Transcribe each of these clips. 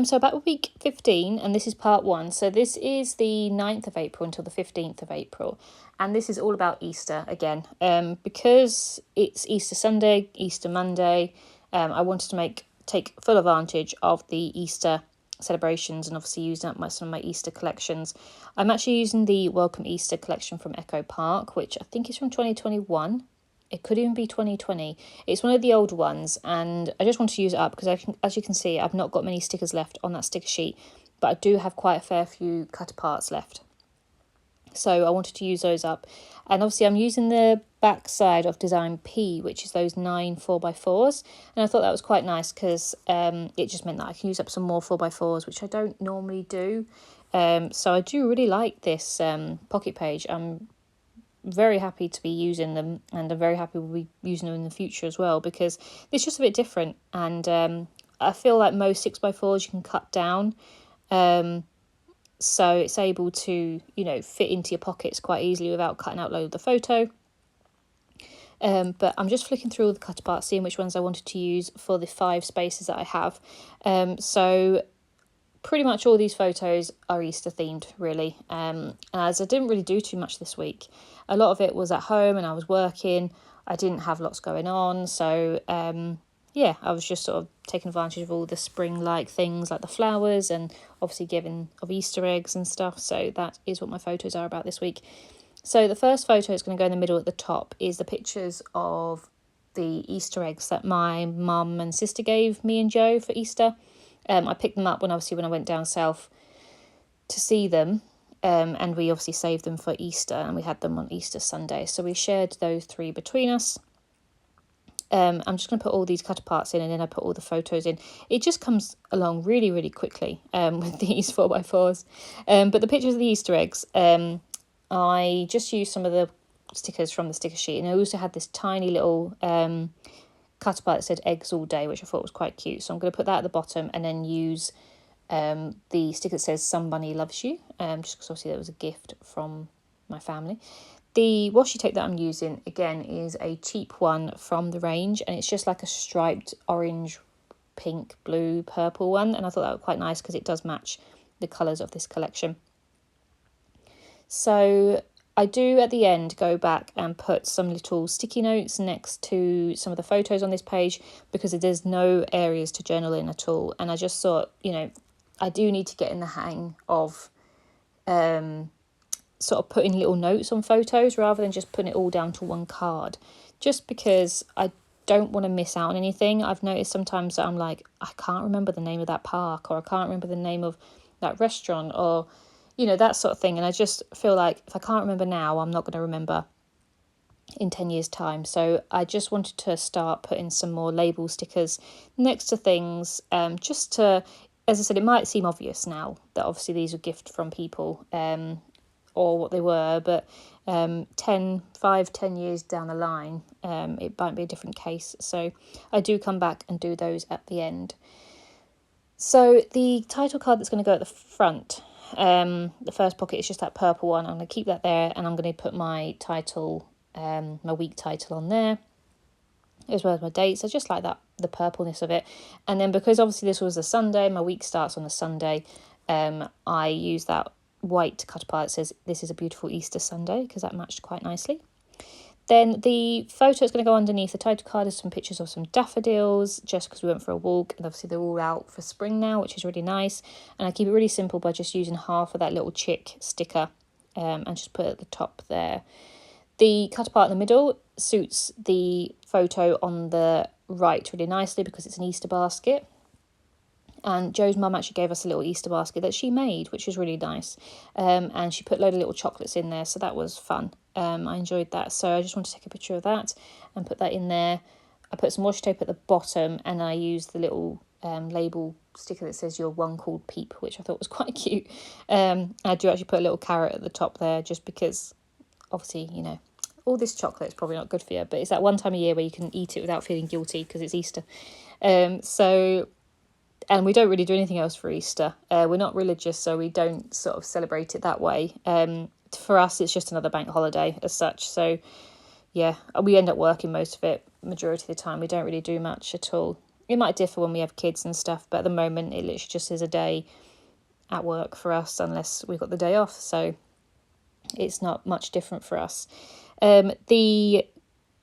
So about week 15, and this is part 1. So this is the 9th of April until the 15th of April. And this is all about Easter again. Because it's Easter Sunday, Easter Monday, I wanted to take full advantage of the Easter celebrations and obviously using up some of my Easter collections. I'm actually using the Welcome Easter collection from Echo Park, which I think is from 2021. It could even be 2020. It's one of the older ones, and I just want to use it up because, as you can see, I've not got many stickers left on that sticker sheet, but I do have quite a fair few cut aparts left. So I wanted to use those up. And obviously I'm using the back side of design P, which is those 9 4x4s. And I thought that was quite nice because it just meant that I can use up some more 4x4s, which I don't normally do. So I do really like this pocket page. I'm very happy to be using them, and I'm very happy we'll be using them in the future as well, because it's just a bit different. And I feel like most 6x4s you can cut down, so it's able to, fit into your pockets quite easily without cutting out load of the photo. But I'm just flicking through all the cut apart, seeing which ones I wanted to use for the 5 spaces that I have. So pretty much all these photos are Easter themed, really. As I didn't really do too much this week. A lot of it was at home and I was working. I didn't have lots going on. So, I was just sort of taking advantage of all the spring-like things like the flowers and obviously giving of Easter eggs and stuff. So that is what my photos are about this week. So the first photo is going to go in the middle at the top is the pictures of the Easter eggs that my mum and sister gave me and Joe for Easter. I picked them up when I went down south to see them, and we obviously saved them for Easter, and we had them on Easter Sunday. So we shared those 3 between us. I'm just going to put all these cut aparts in, and then I put all the photos in. It just comes along really, really quickly with these 4x4s. But the pictures of the Easter eggs, I just used some of the stickers from the sticker sheet, and I also had this tiny little cut apart that said eggs all day, which I thought was quite cute. So I'm going to put that at the bottom and then use the sticker that says somebody loves you, just because obviously that was a gift from my family. The washi tape that I'm using, again, is a cheap one from the range, and it's just like a striped orange, pink, blue, purple one, and I thought that was quite nice because it does match the colours of this collection. So I do at the end go back and put some little sticky notes next to some of the photos on this page, because there's no areas to journal in at all. And I just thought, I do need to get in the hang of sort of putting little notes on photos rather than just putting it all down to one card, just because I don't want to miss out on anything. I've noticed sometimes that I'm like, I can't remember the name of that park, or I can't remember the name of that restaurant, or that sort of thing. And I just feel like if I can't remember now, I'm not going to remember in 10 years' time. So I just wanted to start putting some more label stickers next to things, just to, as I said, it might seem obvious now that obviously these are gifts from people, or what they were, but 10 years down the line, it might be a different case. So I do come back and do those at the end. So the title card that's going to go at the front, the first pocket, is just that purple one. I'm going to keep that there, and I'm going to put my title, my week title on there, as well as my dates. I just like that, the purpleness of it. And then because obviously this was a Sunday, my week starts on a Sunday, I use that white cut apart that says this is a beautiful Easter Sunday, because that matched quite nicely. Then the photo is going to go underneath the title card is some pictures of some daffodils, just because we went for a walk, and obviously they're all out for spring now, which is really nice. And I keep it really simple by just using half of that little chick sticker, and just put it at the top there. The cut apart in the middle suits the photo on the right really nicely because it's an Easter basket. And Joe's mum actually gave us a little Easter basket that she made, which is really nice. And she put a load of little chocolates in there, so that was fun. I enjoyed that. So I just want to take a picture of that and put that in there. I put some washi tape at the bottom, and I used the little label sticker that says "You're one called Peep," which I thought was quite cute. I do actually put a little carrot at the top there, just because, obviously, all this chocolate is probably not good for you, but it's that one time a year where you can eat it without feeling guilty because it's Easter. And we don't really do anything else for Easter. We're not religious, so we don't sort of celebrate it that way. For us, it's just another bank holiday as such. So, yeah, we end up working most of it, majority of the time. We don't really do much at all. It might differ when we have kids and stuff, but at the moment it literally just is a day at work for us unless we've got the day off, so it's not much different for us. The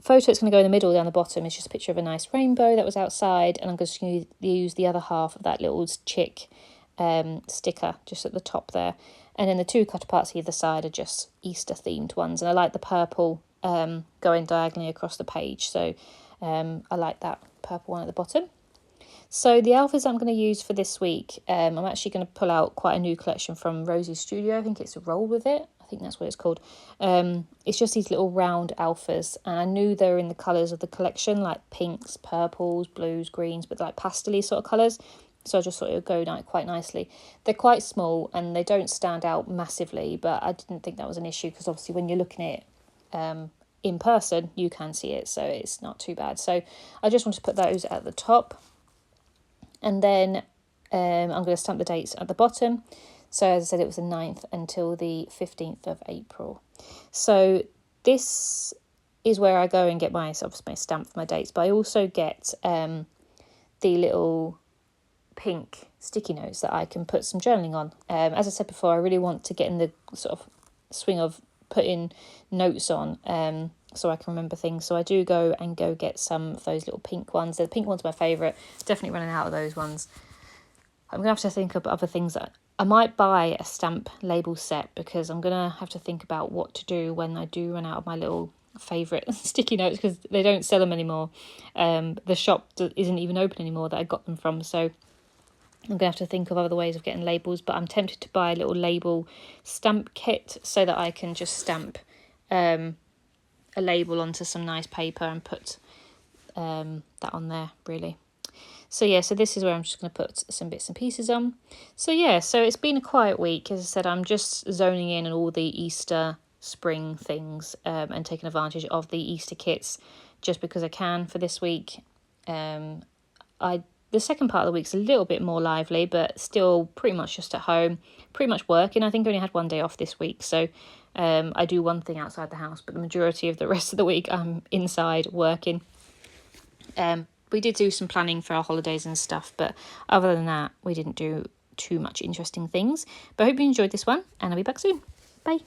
photo that's going to go in the middle down the bottom is just a picture of a nice rainbow that was outside, and I'm just going to use the other half of that little chick sticker just at the top there, and then the two cut parts either side are just Easter themed ones, and I like the purple going diagonally across the page, so I like that purple one at the bottom. So the outfits I'm going to use for this week, I'm actually going to pull out quite a new collection from Rosie's Studio. I think it's a Roll With It. I think that's what it's called. It's just these little round alphas, and I knew they were in the colours of the collection, like pinks, purples, blues, greens, but like pastel-y sort of colours. So I just thought it would go quite nicely. They're quite small and they don't stand out massively, but I didn't think that was an issue because obviously when you're looking at it in person, you can see it, so it's not too bad. So I just want to put those at the top. And then I'm going to stamp the dates at the bottom. So as I said, it was the 9th until the 15th of April. So this is where I go and get my stamp for my dates. But I also get the little pink sticky notes that I can put some journaling on. As I said before, I really want to get in the sort of swing of putting notes on so I can remember things. So I do go get some of those little pink ones. The pink one's my favourite. Definitely running out of those ones. I'm going to have to think of other things. I might buy a stamp label set because I'm going to have to think about what to do when I do run out of my little favourite sticky notes because they don't sell them anymore. The shop isn't even open anymore that I got them from, so I'm going to have to think of other ways of getting labels, but I'm tempted to buy a little label stamp kit so that I can just stamp a label onto some nice paper and put that on there, really. So yeah, so this is where I'm just going to put some bits and pieces on. So yeah, so it's been a quiet week. As I said, I'm just zoning in on all the Easter spring things and taking advantage of the Easter kits just because I can for this week. The second part of the week's a little bit more lively, but still pretty much just at home, pretty much working. I think I only had one day off this week, so I do one thing outside the house, but the majority of the rest of the week I'm inside working. We did do some planning for our holidays and stuff, but other than that, we didn't do too much interesting things. But I hope you enjoyed this one, and I'll be back soon. Bye.